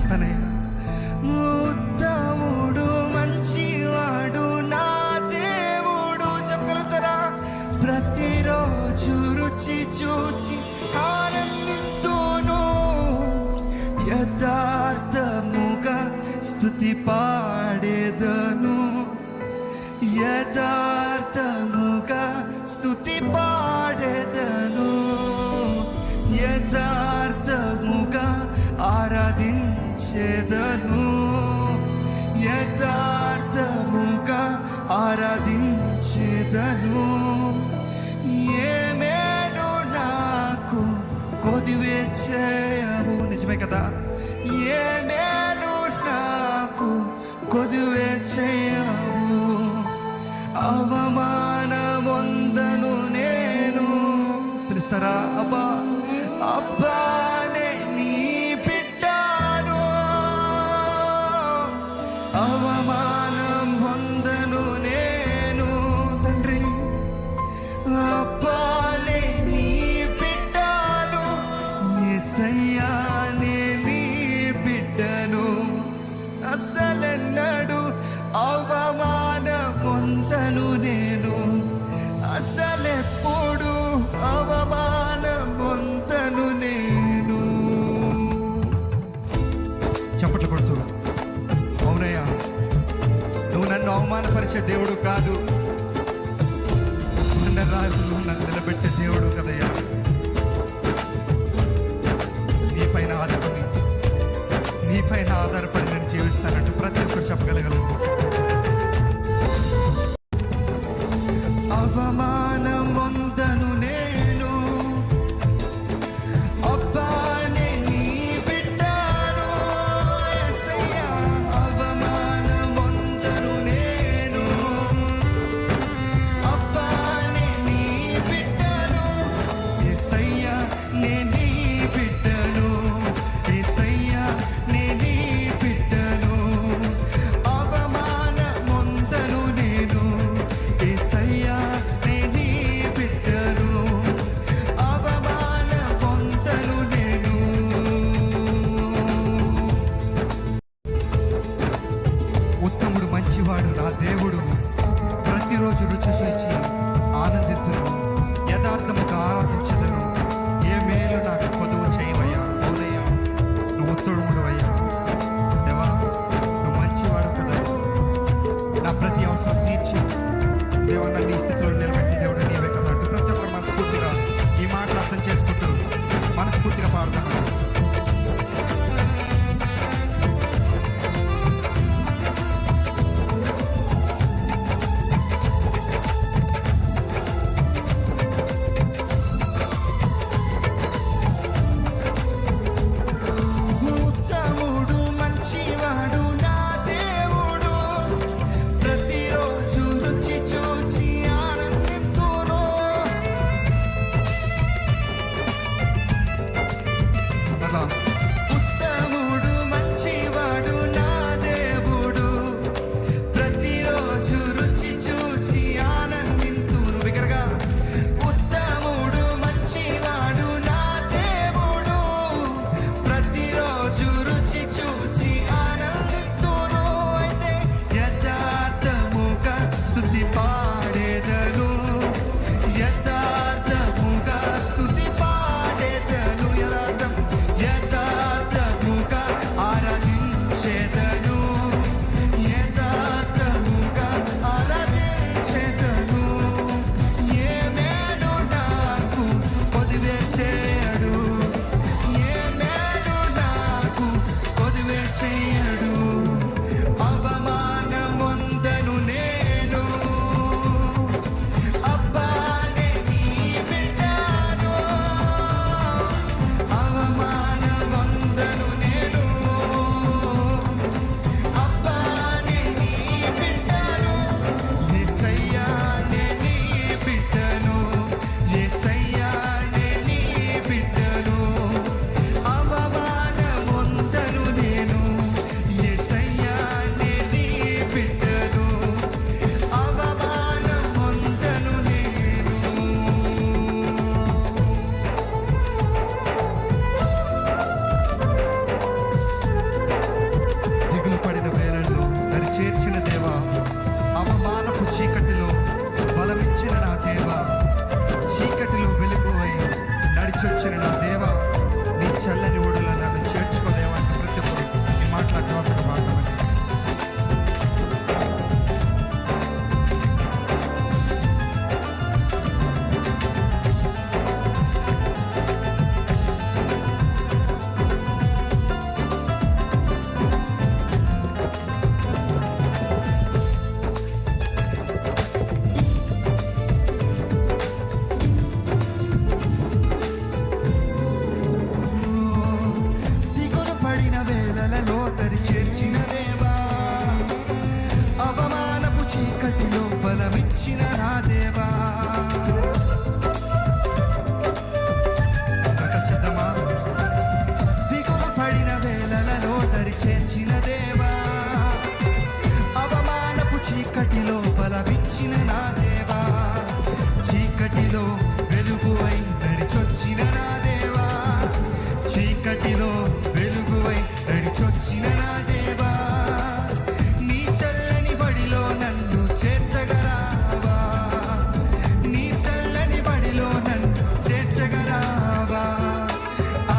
స్తుతిస్తానయ్యా. ఉత్తముడు మంచివాడు నా దేవుడు. చెప్పగలుగుతారా? ప్రతిరోజు రుచి చూచి ఆనందింతును, యథార్థముగా స్తుతి పాడేదను, యథార్థముగా స్తుతి పాడేదను, యథార్థముగా ఆరాధించేదను, యథార్థముగా ఆరాధించేదను. ఏ మేలు నాకు కొదివే చేయవు. నిజమే కదా? ఏ మేలు నాకు కొదివే చేయవు. అవమానమొందను నేను. పిలుస్తారా? అబ్బా అబ్బానే నీ బిడ్డను. అవమానం పొందను నేను తండ్రి. అబ్బానే నీ బిడ్డను. యేసయ్యానే నీ బిడ్డను. అసలెన్నడు అవమానం పొందను నేను. అసలెప్పుడు అవమానం పొందను నేను. చప్పట్లు కొడుతూ, అవునయ్యా, నువ్వు నన్ను అవమానపరిచే దేవుడు కాదు, కొండరాళ్ళు నన్ను నిలబెట్టే దేవుడు కదయ్యా. నీపైన ఆధారపడి నేను జీవిస్తానంటూ ప్రతి ఒక్కరు చెప్పగలగలరు. అవమానమొందను నేను, అబ్బానే నీ బిడ్డను. యేసయ్యా అవమానమొందను నేను, అబ్బానే నీ బిడ్డను. యేసయ్యా నే నీ బిడ్డను. యేసయ్యా నే నీ బిడ్డను. అవమానమొందను నేను. యేసయ్యా నే నీ బిడ్డను. అవమానమొందను నేను. ఉత్తముడు మంచివాడు నా దేవుడు. ప్రతిరోజు రుచి చూచి ఆనందింతును, యథార్థముగా ఆరాధించదను. ఏ మేలు నాకు కొదువు చేయవయ్యా. అవునయ్యా, నువ్వు ఉత్తముడు అయ్యా. దేవా, నువ్వు మంచివాడు కదా. నా ప్రతి అవసరం తీర్చి దేవా నన్ను ఈ స్థితిలో నిలబెట్టిన దేవుడు నీవే కదా అంటూ ప్రతి ఒక్కరు మనస్ఫూర్తిగా ఈ మాటలు అర్థం చేసుకుంటూ మనస్ఫూర్తిగా పాడతాను. ఉత్తముడు మంచివాడు నా దేవుడు. ప్రతిరోజు రుచి చూచి ఆనందింతును, దేవా, చీకటిలో వెలుగువై నడిచొచ్చిన నా దేవా, నీ చల్లని ఒడిలో నన్ను చేర్చుకోదేవా అంటే ప్రతి ఒక్కరు ఈ మాట్లాడటం అంతా పాడతామండి. దిగులు పడిన వేళలలో దరి చేర్చిన దేవా, అవమానపు చీకటిలో బలమిచ్చిన నా దేవా. సిద్ధమా? దిగులు పడిన వేళలలో దరి చేర్చిన దేవా, అవమానపు చీకటిలో బలమిచ్చిన నా దేవా, చీకటిలో వెలుగువై నడిచొచ్చిన నా దేవా, చీకటిలో వెలుగువై నడిచొచ్చిన నా దేవా, నీ చల్లని బడిలో నన్ను చేర్చగరావా, నీ చల్లని బడిలో నన్ను చేర్చగరావా.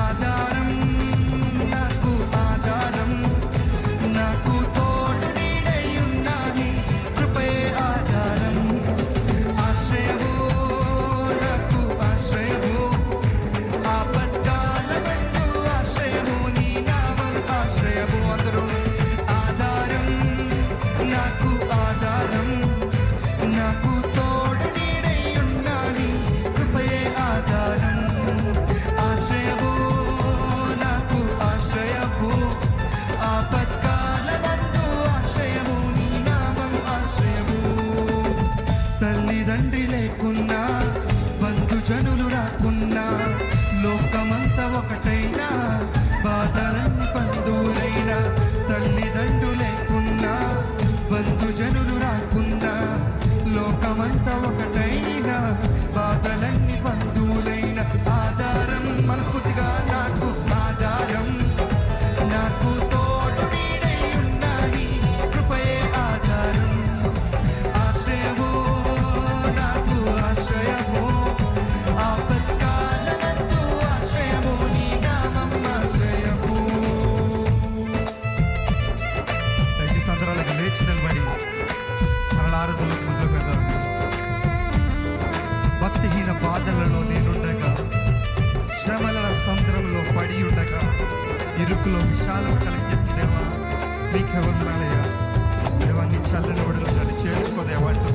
ఆధారం నాకు ఆధారం, నాకు తోడు నీడై ఉన్నాని కృపయే ఆధారం, ఆశ్రయము నాకు ఆశ్రయము, ఆపత్కాలమందు ఆశ్రయము, నీ నామం ఆశ్రయము. అందరూ ఆధారం నాకు ఆధారం, నాకు తోడు నీడై ఉన్నాని కృపయే ఆధారం, ఆశ్రయము నాకు ఆశ్రయము, ఆపత్కాలమందు ఆశ్రయము, నీ నామం ఆశ్రయము. తల్లిదండ్రి లేకున్నా, బంధుజనులు రాకున్నా, లోకమంతా ఒకటైనా, బాధలన్నీ బంధువులైనా, తల్లిదండ్రులు లేకున్నా, బంధుజనులు రాకున్నా, లోకమంతా ఒకటైనా, బాధలన్నీ బంధువులైన, ఆధారం మనస్ఫూర్తిగా నాకు ఆధారం, నాకు తోడు నీడై ఉన్నాని కృపయే ఆధారం, ఆశ్రయము నాకు ఆశ్రయము, ఆపత్కాలమందు ఆశ్రయము, నీ నామం ఆశ్రయము. దయచేసి అందరాలకు లేచి నిలబడి మన ఆరాధనలకు మొదలు పెడదాం. భక్తిహీన బాధలలో నేనుండగా, శ్రమల సముద్రంలో పడి ఉండగా, ఇరుకులో విశాలత కలిగజేసిన దేవా, నీకే వందనాలయ్యా. దేవా, నీ చల్లని ఒడిలో నన్ను చేర్చుకోదేవా అంటూ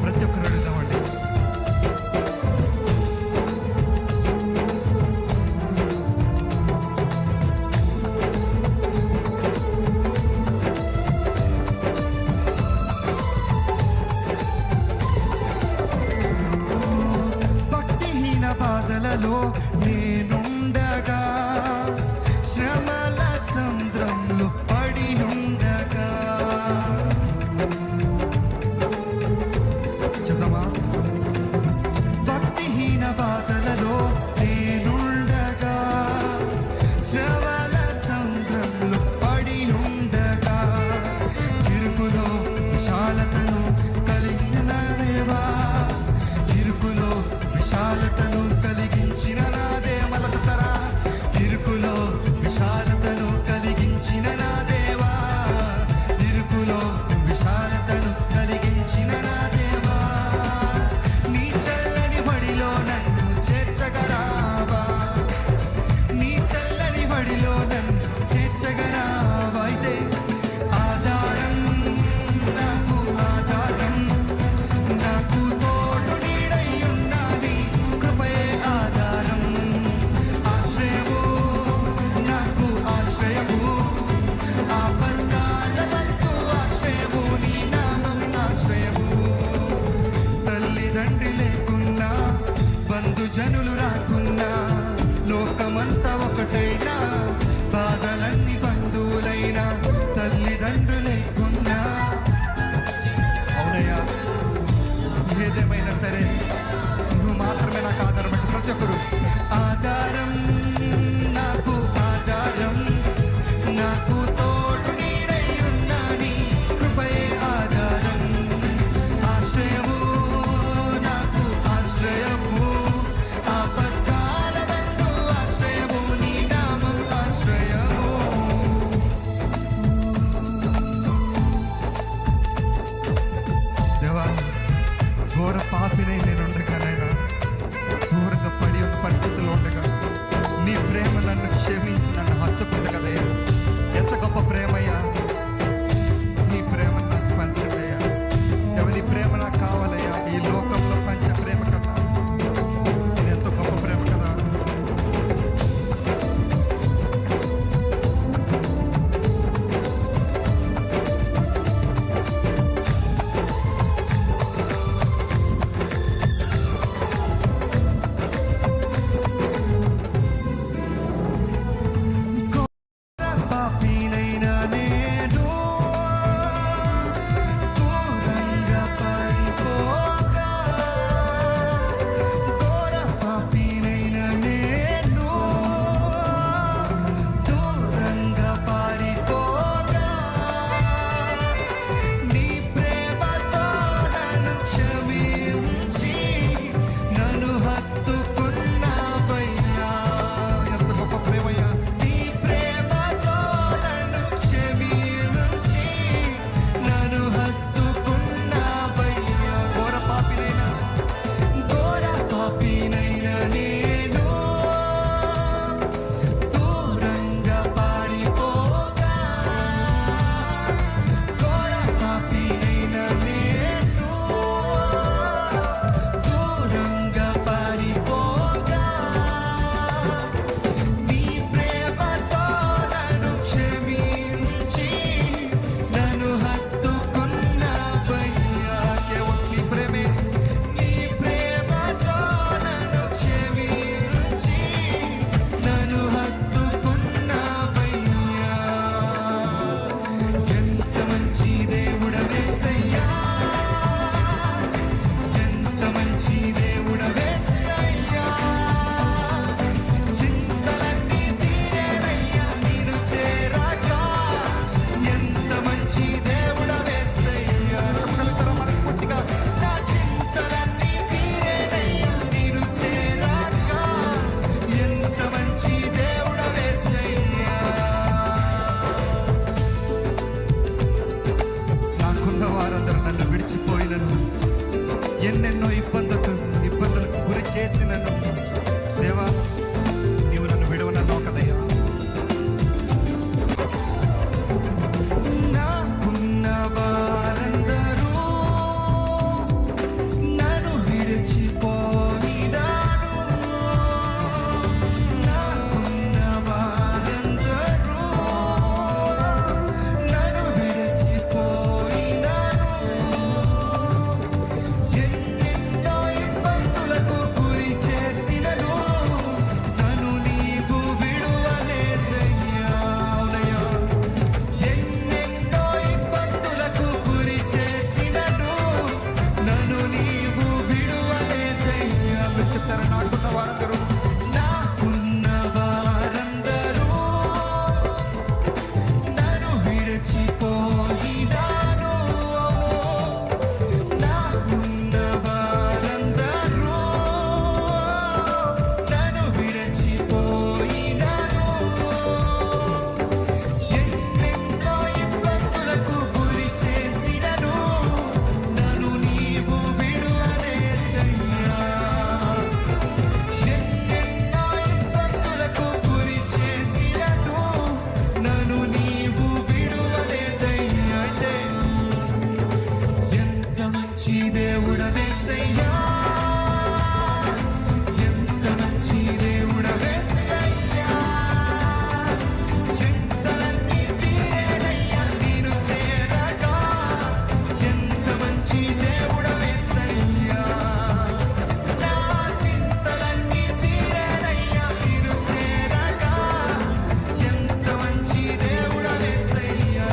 ప్రతి ఒక్కరు అడుగుదామండి. భక్తిహీన బాధలలో నేనుండగా, శ్రమల సముద్రంలో పడి ఉండగా, చెప్తామా? భక్తిహీన బాధలలో నేనుండగా, శ్రమల సముద్రంలో పడి ఉండగా, ఇరుకులో విశాలతను కలిగిన దేవా, ఇరుకులో విశాలతను కలిగించిన నా విడిచిపోయినను, ఎన్నెన్నో ఇబ్బందులకు గురి చేసినను, దేవా నీవు నన్ను విడవనన్నావు కదయ్యా. నాకున్న వారందరూ నన్ను విడిచిపోయినారు, నాకున్న వారందరూ నన్ను విడిచిపోయినారు. ఎన్నెన్నో ఇబ్బందులకు గురి చేసినను, నన్ను నీవు విడువలేదయ్యా. అవునయ్యా, ఎన్నెన్నో ఇబ్బందులకు గురి చేసినను, నన్ను నీవు విడువలేదయ్యా. మీరు చెప్తారా? నాకున్న వారందరూ నన్ను విడిచిపోయినాను. నాకున్న వారందరూ నన్ను విడిచిపోయినాను. ఎన్నెన్నో ఇబ్బందులకు గురి చేసినను, నన్ను నీవు విడువలేదయ్యా. ఎన్నెన్నో ఇబ్బందులకు గురి చేసినను, నన్ను నీవు విడువలేదయ్యా. అయితే ఎంత మంచి దేవుడవేసయ్యా, ఎంత మంచి దేవుడవేసయ్యా. చింతలన్నీ తీరేనయ్యా నేను చేరగా, ఎంత మంచి దేవుడవేసయ్యా. నా చింతలన్నీ తీరేనయ్యా నేను చేరగా, ఎంత మంచి దేవుడవేసయ్యా.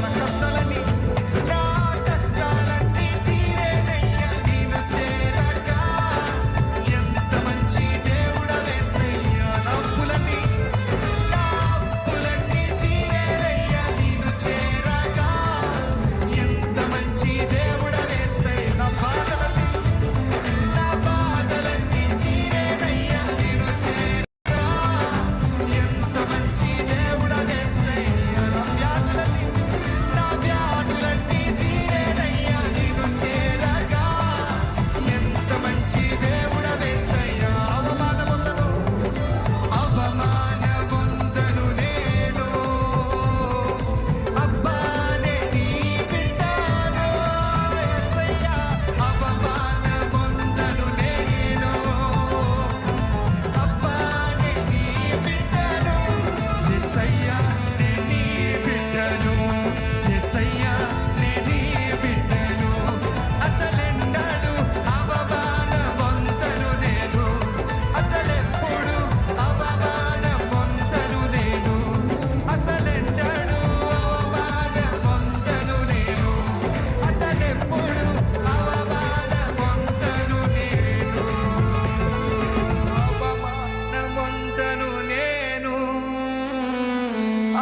నా కష్టాలన్నీ తీరేనయ్యా నేను చేరగా, ఎంత మంచి దేవుడవేసయ్యా. నా అప్పులన్నీ తీరేనయ్యా నేను చేరగా, ఎంత మంచి దేవుడవేసయ్యా. నా బాధలన్నీ తీరేనయ్యా నేను చేరగా, ఎంత మంచి దేవుడవేసయ్యా. నా వ్యాధులన్నీ తీరేనయ్యా నేను చేరగా, ఎంత మంచి దేవుడవేసయ్యా. అవమానమొందను నేను, అబ్బానే నీ బిడ్డను యేసయ్యా. అవమానమొందను నేను, అబ్బానే నీ బిడ్డను యేసయ్యా. నే నీ బిడ్డను యేసయ్యా, నే నీ బిడ్డను. అసలెన్నడూ అవమానమొందను నేను, అసలెప్పుడు అవమానమొందను నేను, అసలెన్నడూ అవమానమొందను నేను, అసలెప్పుడు అవమానమొందను నేను. అవమానమొందను నేను,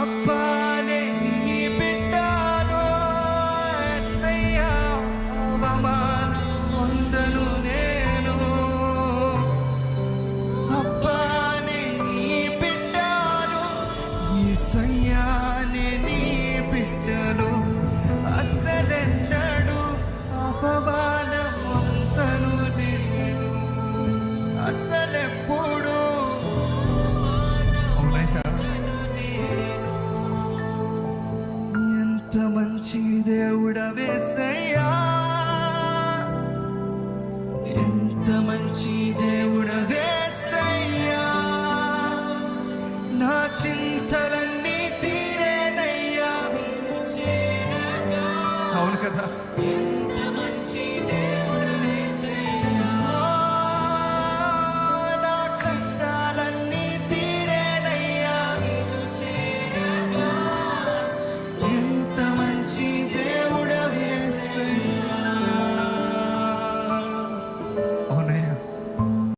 అబ్బానే నీ బిడ్డను యేసయ్యా. అవమానమొందను నేను, అబ్బానే నీ బిడ్డను యేసయ్యా. నే నీ బిడ్డను, అసలెన్నడూ అవమానమొందను నేను, అసలెప్పుడు. అవునయ్యా, ఎంత మంచి దేవుడవేసయ్యా.